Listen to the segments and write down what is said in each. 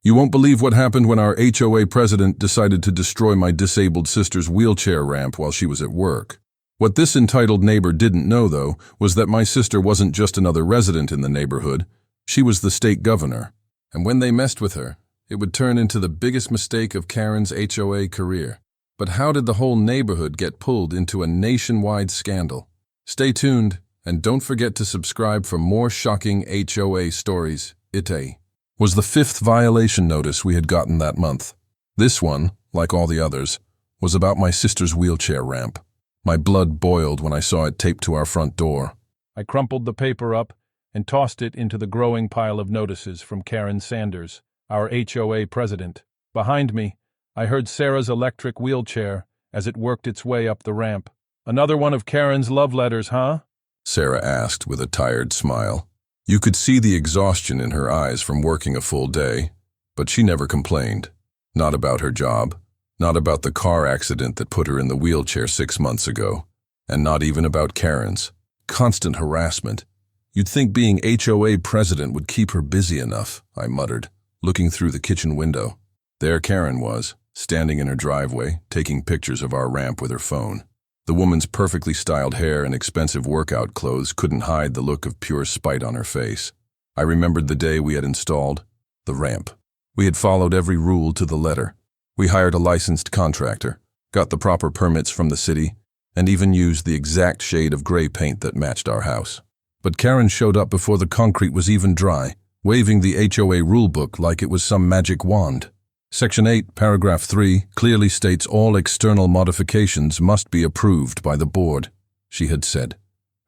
You won't believe what happened when our HOA president decided to destroy my disabled sister's wheelchair ramp while she was at work. What this entitled neighbor didn't know, though, was that my sister wasn't just another resident in the neighborhood. She was the state governor. And when they messed with her, it would turn into the biggest mistake of Karen's HOA career. But how did the whole neighborhood get pulled into a nationwide scandal? Stay tuned, and don't forget to subscribe for more shocking HOA stories. It was the 5th violation notice we had gotten that month. This one, like all the others, was about my sister's wheelchair ramp. My blood boiled when I saw it taped to our front door. I crumpled the paper up and tossed it into the growing pile of notices from Karen Sanders, our HOA president. Behind me, I heard Sarah's electric wheelchair as it worked its way up the ramp. "Another one of Karen's love letters, huh?" Sarah asked with a tired smile. You could see the exhaustion in her eyes from working a full day, but she never complained. Not about her job, not about the car accident that put her in the wheelchair 6 months ago, and not even about Karen's constant harassment. You'd think being HOA president would keep her busy enough, I muttered, looking through the kitchen window. There Karen was, standing in her driveway, taking pictures of our ramp with her phone. The woman's perfectly styled hair and expensive workout clothes couldn't hide the look of pure spite on her face. I remembered the day we had installed the ramp. We had followed every rule to the letter. We hired a licensed contractor, got the proper permits from the city, and even used the exact shade of gray paint that matched our house. But Karen showed up before the concrete was even dry, waving the HOA rulebook like it was some magic wand. Section 8, paragraph 3 clearly states all external modifications must be approved by the board, she had said,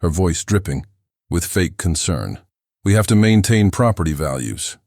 her voice dripping with fake concern. We have to maintain property values.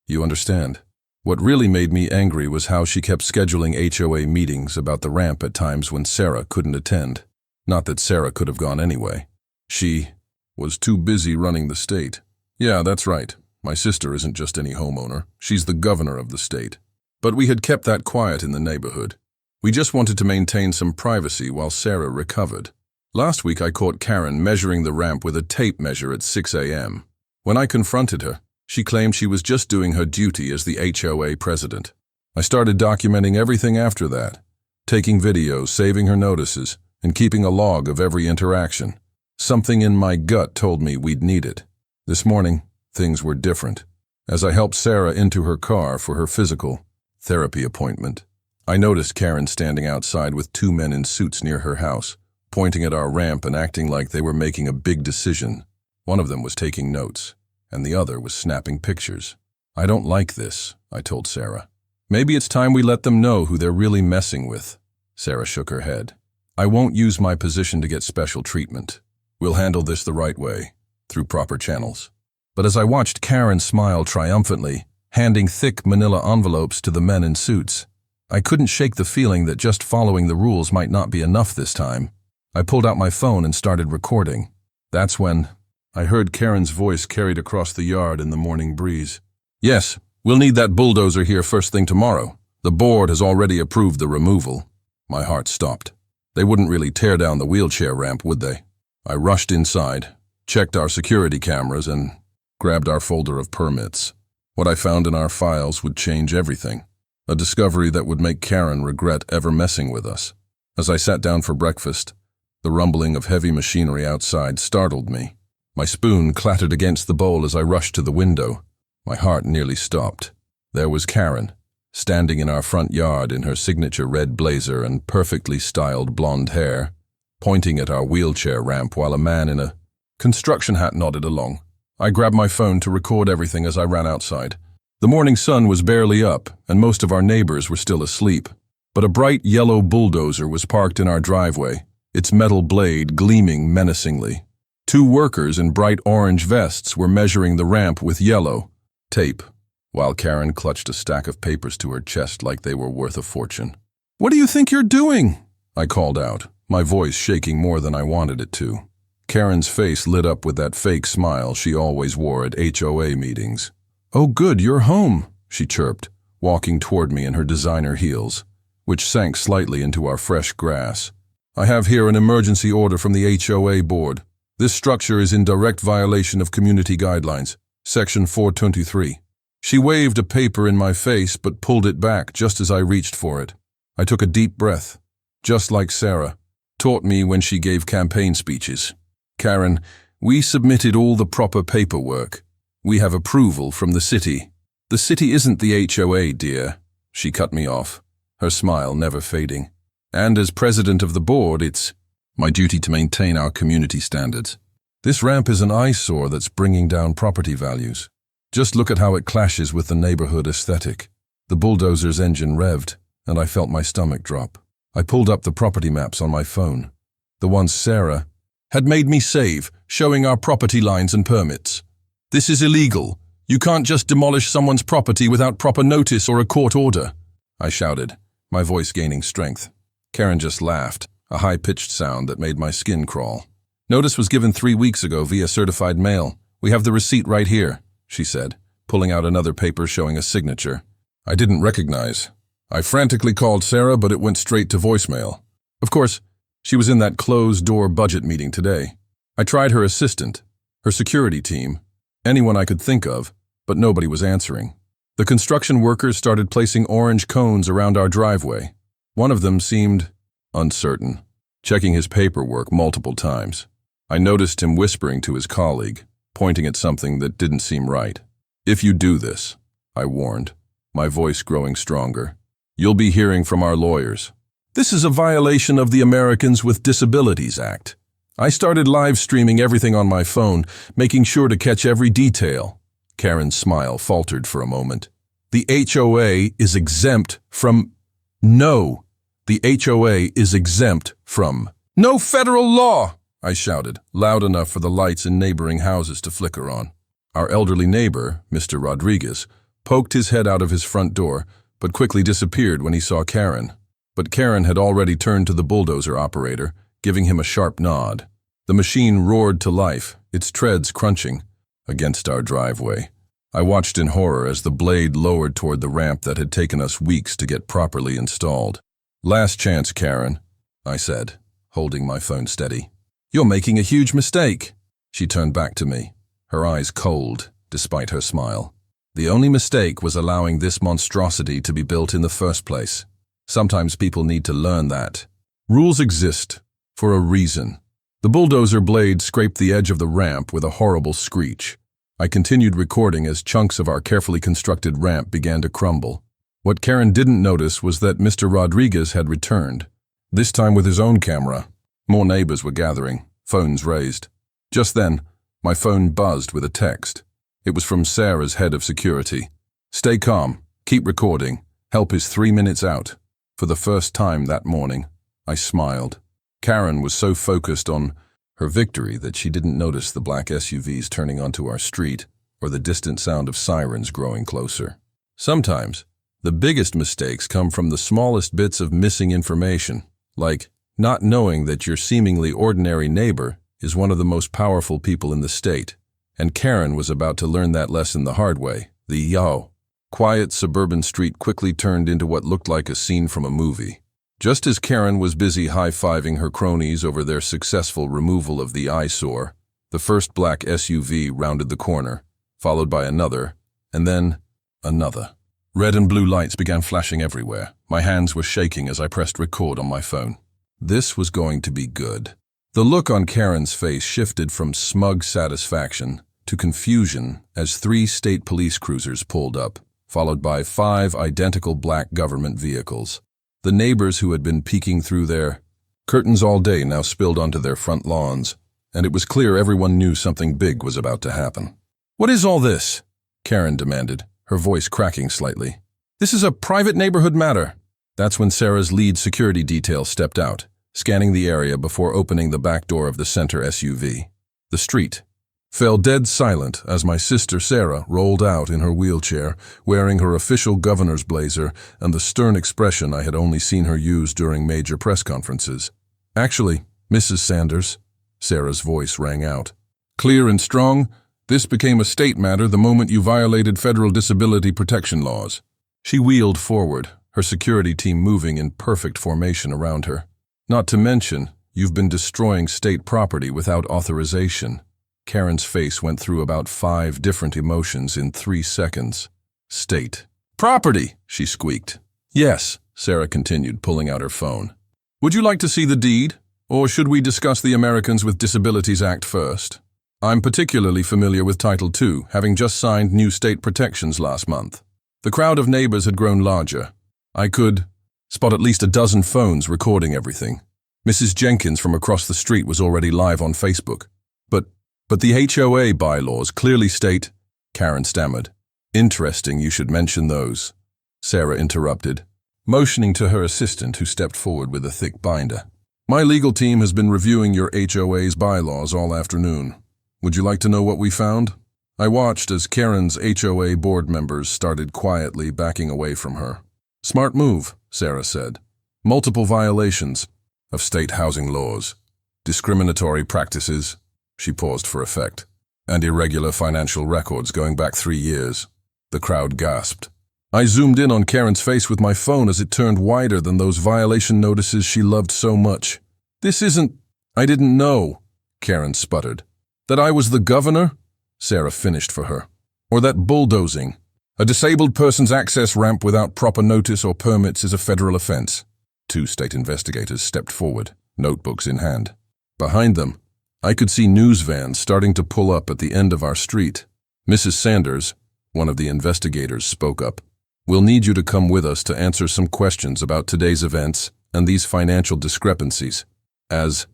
You understand? What really made me angry was how she kept scheduling HOA meetings about the ramp at times when Sarah couldn't attend. Not that Sarah could have gone anyway. She was too busy running the state. Yeah, that's right. My sister isn't just any homeowner. She's the governor of the state. But we had kept that quiet in the neighborhood. We just wanted to maintain some privacy while Sarah recovered. Last week I caught Karen measuring the ramp with a tape measure at 6 a.m. When I confronted her, she claimed she was just doing her duty as the HOA president. I started documenting everything after that, taking videos, saving her notices, and keeping a log of every interaction. Something in my gut told me we'd need it. This morning, things were different. As I helped Sarah into her car for her physical therapy appointment, I noticed Karen standing outside with 2 men in suits near her house, pointing at our ramp and acting like they were making a big decision. One of them was taking notes, and the other was snapping pictures. I don't like this, I told Sarah. Maybe it's time we let them know who they're really messing with. Sarah shook her head. I won't use my position to get special treatment. We'll handle this the right way, through proper channels. But as I watched Karen smile triumphantly, handing thick manila envelopes to the men in suits, I couldn't shake the feeling that just following the rules might not be enough this time. I pulled out my phone and started recording. That's when I heard Karen's voice carried across the yard in the morning breeze. Yes, we'll need that bulldozer here first thing tomorrow. The board has already approved the removal. My heart stopped. They wouldn't really tear down the wheelchair ramp, would they? I rushed inside, checked our security cameras, and grabbed our folder of permits. What I found in our files would change everything. A discovery that would make Karen regret ever messing with us. As I sat down for breakfast, the rumbling of heavy machinery outside startled me. My spoon clattered against the bowl as I rushed to the window. My heart nearly stopped. There was Karen, standing in our front yard in her signature red blazer and perfectly styled blonde hair, pointing at our wheelchair ramp while a man in a construction hat nodded along. I grabbed my phone to record everything as I ran outside. The morning sun was barely up, and most of our neighbors were still asleep. But a bright yellow bulldozer was parked in our driveway, its metal blade gleaming menacingly. 2 workers in bright orange vests were measuring the ramp with yellow tape, while Karen clutched a stack of papers to her chest like they were worth a fortune. "What do you think you're doing?" I called out, my voice shaking more than I wanted it to. Karen's face lit up with that fake smile she always wore at HOA meetings. "Oh good, you're home," she chirped, walking toward me in her designer heels, which sank slightly into our fresh grass. "I have here an emergency order from the HOA board. This structure is in direct violation of community guidelines, Section 423. She waved a paper in my face but pulled it back just as I reached for it. I took a deep breath, just like Sarah taught me when she gave campaign speeches. Karen, we submitted all the proper paperwork. We have approval from the city. The city isn't the HOA, dear. She cut me off, her smile never fading. And as president of the board, it's my duty to maintain our community standards. This ramp is an eyesore that's bringing down property values. Just look at how it clashes with the neighborhood aesthetic. The bulldozer's engine revved, and I felt my stomach drop. I pulled up the property maps on my phone, the ones Sarah had made me save, showing our property lines and permits. This is illegal. You can't just demolish someone's property without proper notice or a court order, I shouted, my voice gaining strength. Karen just laughed, a high-pitched sound that made my skin crawl. Notice was given 3 weeks ago via certified mail. We have the receipt right here, she said, pulling out another paper showing a signature. I didn't recognize. I frantically called Sarah, but it went straight to voicemail. Of course, she was in that closed-door budget meeting today. I tried her assistant, her security team, anyone I could think of, but nobody was answering. The construction workers started placing orange cones around our driveway. One of them seemed uncertain, checking his paperwork multiple times. I noticed him whispering to his colleague, pointing at something that didn't seem right. If you do this, I warned, my voice growing stronger, you'll be hearing from our lawyers. This is a violation of the Americans with Disabilities Act. I started live streaming everything on my phone, making sure to catch every detail. Karen's smile faltered for a moment. The HOA is exempt from... No, the HOA is exempt from... No federal law, I shouted, loud enough for the lights in neighboring houses to flicker on. Our elderly neighbor, Mr. Rodriguez, poked his head out of his front door, but quickly disappeared when he saw Karen. But Karen had already turned to the bulldozer operator, giving him a sharp nod. The machine roared to life, its treads crunching against our driveway. I watched in horror as the blade lowered toward the ramp that had taken us weeks to get properly installed. Last chance, Karen, I said, holding my phone steady. You're making a huge mistake. She turned back to me, her eyes cold, despite her smile. The only mistake was allowing this monstrosity to be built in the first place. Sometimes people need to learn that. Rules exist for a reason. The bulldozer blade scraped the edge of the ramp with a horrible screech. I continued recording as chunks of our carefully constructed ramp began to crumble. What Karen didn't notice was that Mr. Rodriguez had returned, this time with his own camera. More neighbors were gathering, phones raised. Just then, my phone buzzed with a text. It was from Sarah's head of security. Stay calm, keep recording, help is 3 minutes out. For the first time that morning, I smiled. Karen was so focused on her victory that she didn't notice the black SUVs turning onto our street or the distant sound of sirens growing closer. Sometimes, the biggest mistakes come from the smallest bits of missing information, like not knowing that your seemingly ordinary neighbor is one of the most powerful people in the state. And Karen was about to learn that lesson the hard way. The quiet suburban street quickly turned into what looked like a scene from a movie. Just as Karen was busy high-fiving her cronies over their successful removal of the eyesore, the first black SUV rounded the corner, followed by another, and then another. Red and blue lights began flashing everywhere. My hands were shaking as I pressed record on my phone. This was going to be good. The look on Karen's face shifted from smug satisfaction to confusion as 3 state police cruisers pulled up, followed by 5 identical black government vehicles. The neighbors who had been peeking through their curtains all day now spilled onto their front lawns, and it was clear everyone knew something big was about to happen. "What is all this?" Karen demanded, her voice cracking slightly. "This is a private neighborhood matter." That's when Sarah's lead security detail stepped out, scanning the area before opening the back door of the center SUV. The street fell dead silent as my sister Sarah rolled out in her wheelchair, wearing her official governor's blazer and the stern expression I had only seen her use during major press conferences. "Actually, Mrs. Sanders," Sarah's voice rang out, clear and strong, "this became a state matter the moment you violated federal disability protection laws." She wheeled forward, her security team moving in perfect formation around her. "Not to mention, you've been destroying state property without authorization." Karen's face went through about 5 different emotions in 3 seconds. State. Property, she squeaked. Yes, Sarah continued, pulling out her phone. Would you like to see the deed? Or should we discuss the Americans with Disabilities Act first? I'm particularly familiar with Title II, having just signed new state protections last month. The crowd of neighbors had grown larger. I could spot at least a dozen phones recording everything. Mrs. Jenkins from across the street was already live on Facebook. But the HOA bylaws clearly state, Karen stammered. Interesting you should mention those, Sarah interrupted, motioning to her assistant who stepped forward with a thick binder. My legal team has been reviewing your HOA's bylaws all afternoon. Would you like to know what we found? I watched as Karen's HOA board members started quietly backing away from her. Smart move, Sarah said. Multiple violations of state housing laws, discriminatory practices, she paused for effect, and irregular financial records going back 3 years. The crowd gasped. I zoomed in on Karen's face with my phone as it turned wider than those violation notices she loved so much. This isn't... I didn't know, Karen sputtered. That I was the governor? Sarah finished for her. Or that bulldozing. A disabled person's access ramp without proper notice or permits is a federal offense. 2 state investigators stepped forward, notebooks in hand. Behind them, I could see news vans starting to pull up at the end of our street. Mrs. Sanders, one of the investigators, spoke up. We'll need you to come with us to answer some questions about today's events and these financial discrepancies. As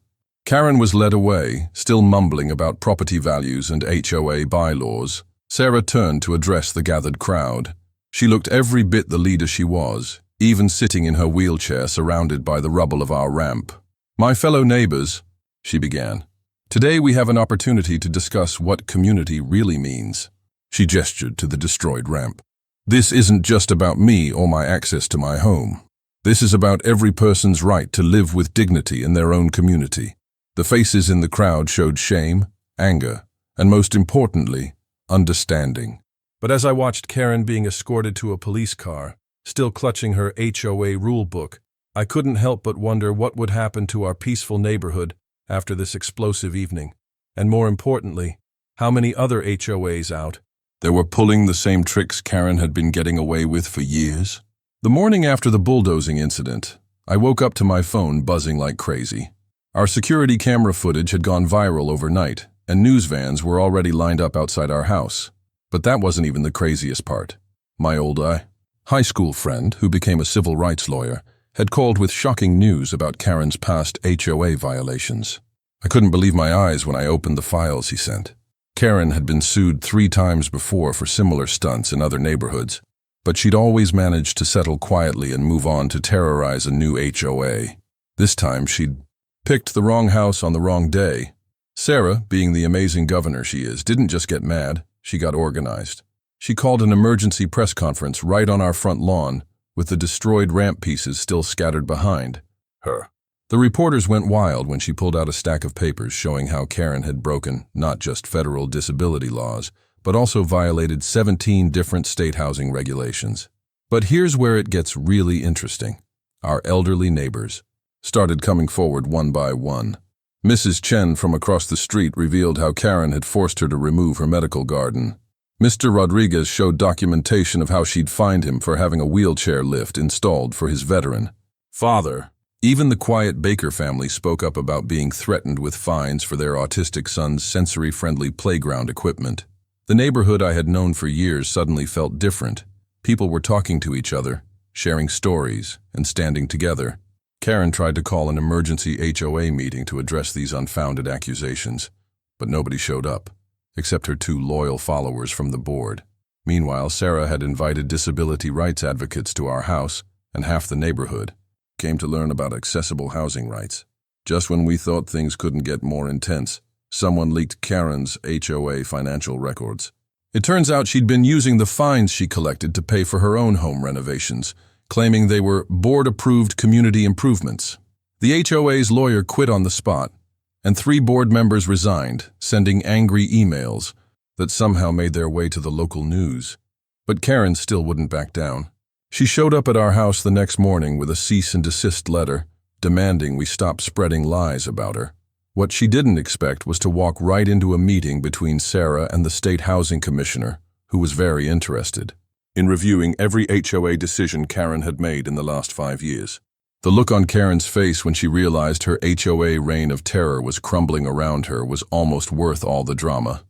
Karen was led away, still mumbling about property values and HOA bylaws, Sarah turned to address the gathered crowd. She looked every bit the leader she was, even sitting in her wheelchair surrounded by the rubble of our ramp. My fellow neighbors, she began. Today we have an opportunity to discuss what community really means. She gestured to the destroyed ramp. This isn't just about me or my access to my home. This is about every person's right to live with dignity in their own community. The faces in the crowd showed shame, anger, and most importantly, understanding. But as I watched Karen being escorted to a police car, still clutching her HOA rule book, I couldn't help but wonder what would happen to our peaceful neighborhood after this explosive evening. And more importantly, how many other HOAs out there were pulling the same tricks Karen had been getting away with for years? The morning after the bulldozing incident, I woke up to my phone buzzing like crazy. Our security camera footage had gone viral overnight, and news vans were already lined up outside our house. But that wasn't even the craziest part. My old high school friend, who became a civil rights lawyer, had called with shocking news about Karen's past HOA violations. I couldn't believe my eyes when I opened the files he sent. Karen had been sued 3 times before for similar stunts in other neighborhoods, but she'd always managed to settle quietly and move on to terrorize a new HOA. This time she'd picked the wrong house on the wrong day. Sarah, being the amazing governor she is, didn't just get mad, she got organized. She called an emergency press conference right on our front lawn, with the destroyed ramp pieces still scattered behind her. The reporters went wild when she pulled out a stack of papers showing how Karen had broken not just federal disability laws, but also violated 17 different state housing regulations. But here's where it gets really interesting. Our elderly neighbors started coming forward one by one. Mrs. Chen from across the street revealed how Karen had forced her to remove her medical garden. Mr. Rodriguez showed documentation of how she'd fined him for having a wheelchair lift installed for his veteran father. Even the quiet Baker family spoke up about being threatened with fines for their autistic son's sensory-friendly playground equipment. The neighborhood I had known for years suddenly felt different. People were talking to each other, sharing stories, and standing together. Karen tried to call an emergency HOA meeting to address these unfounded accusations, but nobody showed up, except her 2 loyal followers from the board. Meanwhile, Sarah had invited disability rights advocates to our house, and half the neighborhood came to learn about accessible housing rights. Just when we thought things couldn't get more intense, someone leaked Karen's HOA financial records. It turns out she'd been using the fines she collected to pay for her own home renovations, claiming they were board-approved community improvements. The HOA's lawyer quit on the spot, and 3 board members resigned, sending angry emails that somehow made their way to the local news. But Karen still wouldn't back down. She showed up at our house the next morning with a cease and desist letter, demanding we stop spreading lies about her. What she didn't expect was to walk right into a meeting between Sarah and the state housing commissioner, who was very interested. in reviewing every HOA decision Karen had made in the last 5 years. The look on Karen's face when she realized her HOA reign of terror was crumbling around her was almost worth all the drama.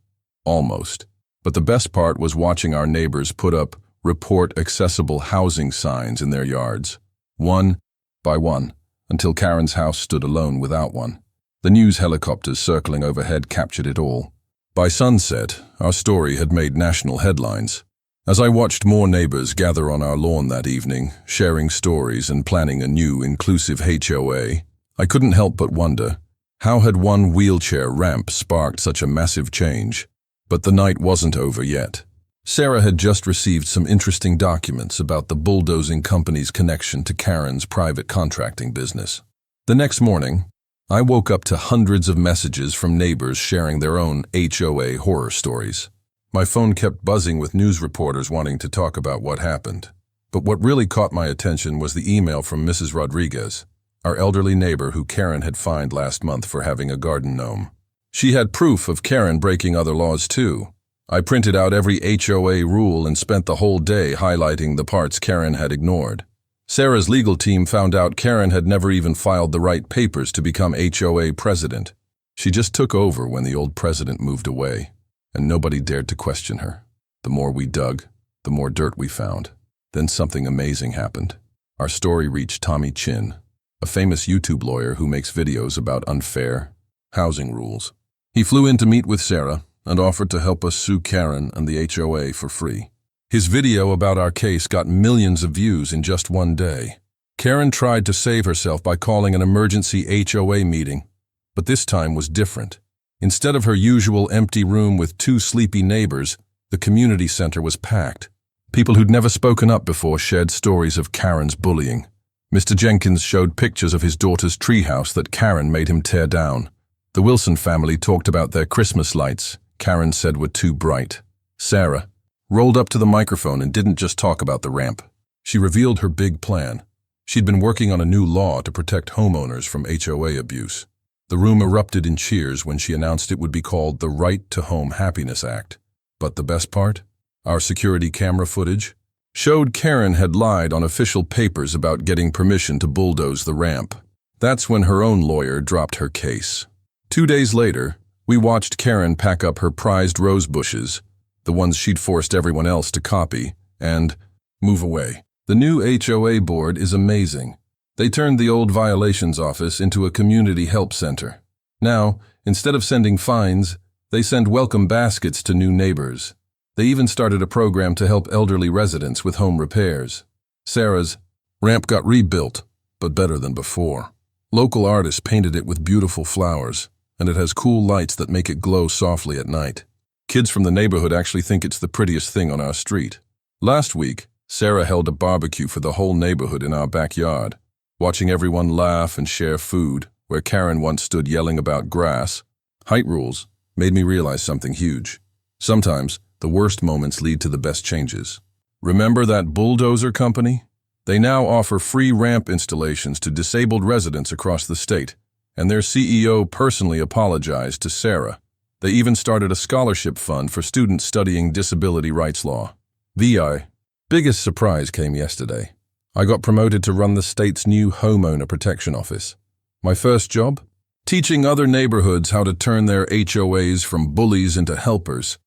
Almost. But the best part was watching our neighbors put up report accessible housing signs in their yards, one by one, until Karen's house stood alone without one. The news helicopters circling overhead captured it all. By sunset, our story had made national headlines. As I watched more neighbors gather on our lawn that evening, sharing stories and planning a new inclusive HOA, I couldn't help but wonder, how had one wheelchair ramp sparked such a massive change? But the night wasn't over yet. Sarah had just received some interesting documents about the bulldozing company's connection to Karen's private contracting business. The next morning, I woke up to hundreds of messages from neighbors sharing their own HOA horror stories. My phone kept buzzing with news reporters wanting to talk about what happened. But what really caught my attention was the email from Mrs. Rodriguez, our elderly neighbor who Karen had fined last month for having a garden gnome. She had proof of Karen breaking other laws too. I printed out every HOA rule and spent the whole day highlighting the parts Karen had ignored. Sarah's legal team found out Karen had never even filed the right papers to become HOA president. She just took over when the old president moved away, and nobody dared to question her. The more we dug, the more dirt we found. Then something amazing happened. Our story reached Tommy Chin, a famous YouTube lawyer who makes videos about unfair housing rules. He flew in to meet with Sarah and offered to help us sue Karen and the HOA for free. His video about our case got millions of views in just one day. Karen tried to save herself by calling an emergency HOA meeting, but this time was different. Instead of her usual empty room with 2 sleepy neighbors, the community center was packed. People who'd never spoken up before shared stories of Karen's bullying. Mr. Jenkins showed pictures of his daughter's treehouse that Karen made him tear down. The Wilson family talked about their Christmas lights Karen said were too bright. Sarah rolled up to the microphone and didn't just talk about the ramp. She revealed her big plan. She'd been working on a new law to protect homeowners from HOA abuse. The room erupted in cheers when she announced it would be called the Right to Home Happiness Act. But the best part? Our security camera footage showed Karen had lied on official papers about getting permission to bulldoze the ramp. That's when her own lawyer dropped her case. 2 days later, we watched Karen pack up her prized rose bushes, the ones she'd forced everyone else to copy, and move away. The new HOA board is amazing. They turned the old violations office into a community help center. Now, instead of sending fines, they send welcome baskets to new neighbors. They even started a program to help elderly residents with home repairs. Sarah's ramp got rebuilt, but better than before. Local artists painted it with beautiful flowers, and it has cool lights that make it glow softly at night. Kids from the neighborhood actually think it's the prettiest thing on our street. Last week, Sarah held a barbecue for the whole neighborhood in our backyard. Watching everyone laugh and share food, where Karen once stood yelling about grass, height rules, made me realize something huge. Sometimes, the worst moments lead to the best changes. Remember that bulldozer company? They now offer free ramp installations to disabled residents across the state, and their CEO personally apologized to Sarah. They even started a scholarship fund for students studying disability rights law. VI. Biggest surprise came yesterday. I got promoted to run the state's new homeowner protection office. My first job? Teaching other neighborhoods how to turn their HOAs from bullies into helpers.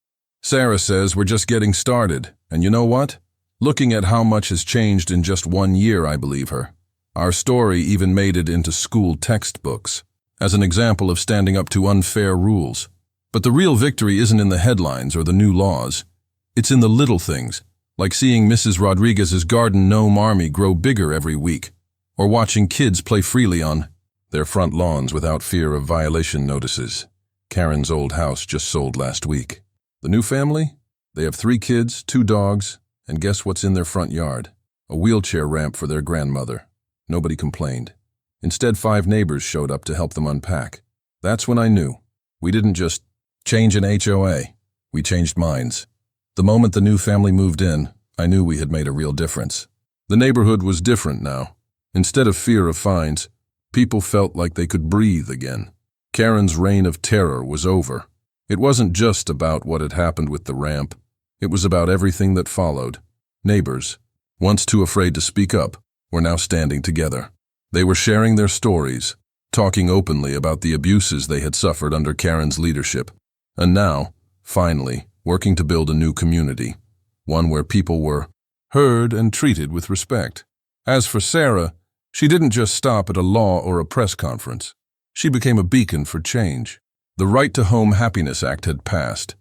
Sarah says we're just getting started, and you know what? Looking at how much has changed in just 1 year, I believe her. Our story even made it into school textbooks, as an example of standing up to unfair rules. But the real victory isn't in the headlines or the new laws. It's in the little things, like seeing Mrs. Rodriguez's garden gnome army grow bigger every week, or watching kids play freely on their front lawns without fear of violation notices. Karen's old house just sold last week. The new family? They have 3 kids, 2 dogs, and guess what's in their front yard? A wheelchair ramp for their grandmother. Nobody complained. Instead, 5 neighbors showed up to help them unpack. That's when I knew. We didn't just change an HOA. We changed minds. The moment the new family moved in, I knew we had made a real difference. The neighborhood was different now. Instead of fear of fines, people felt like they could breathe again. Karen's reign of terror was over. It wasn't just about what had happened with the ramp. It was about everything that followed. Neighbors, once too afraid to speak up, were now standing together. They were sharing their stories, talking openly about the abuses they had suffered under Karen's leadership, and now, finally, working to build a new community, one where people were heard and treated with respect. As for Sarah, she didn't just stop at a law or a press conference. She became a beacon for change. The Right to Home Happiness Act had passed,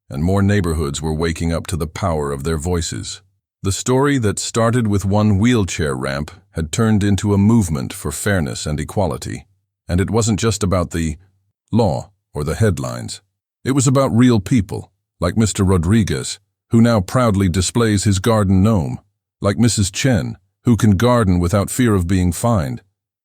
and more neighborhoods were waking up to the power of their voices. The story that started with one wheelchair ramp had turned into a movement for fairness and equality. And it wasn't just about the law or the headlines. It was about real people, like Mr. Rodriguez, who now proudly displays his garden gnome, like Mrs. Chen, who can garden without fear of being fined,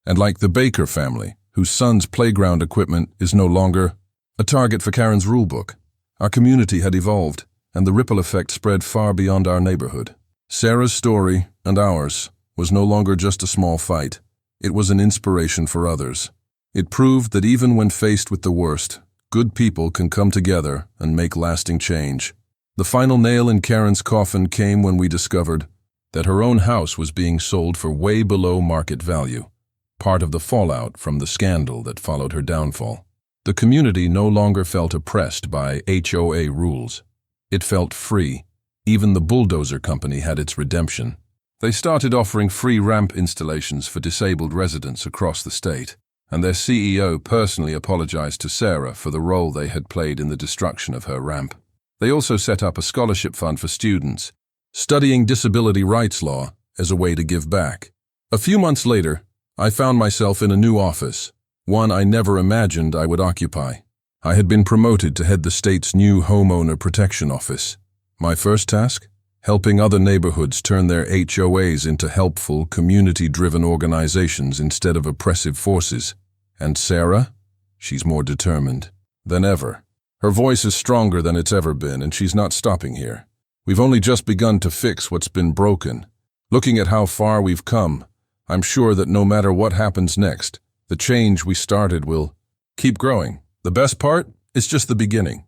and like the Baker family, whose son's playground equipment is no longer a target for Karen's rulebook. Our community had evolved, and the ripple effect spread far beyond our neighborhood. Sarah's story, and ours, was no longer just a small fight. It was an inspiration for others. It proved that even when faced with the worst, good people can come together and make lasting change. The final nail in Karen's coffin came when we discovered that her own house was being sold for way below market value, part of the fallout from the scandal that followed her downfall. The community no longer felt oppressed by HOA rules. It felt free. Even the Bulldozer company had its redemption. They started offering free ramp installations for disabled residents across the state, and their CEO personally apologized to Sarah for the role they had played in the destruction of her ramp. They also set up a scholarship fund for students, studying disability rights law as a way to give back. A few months later, I found myself in a new office, one I never imagined I would occupy. I had been promoted to head the state's new homeowner protection office. My first task? Helping other neighborhoods turn their HOAs into helpful, community-driven organizations instead of oppressive forces. And Sarah? She's more determined than ever. Her voice is stronger than it's ever been, and she's not stopping here. We've only just begun to fix what's been broken. Looking at how far we've come, I'm sure that no matter what happens next, the change we started will keep growing. The best part is just the beginning.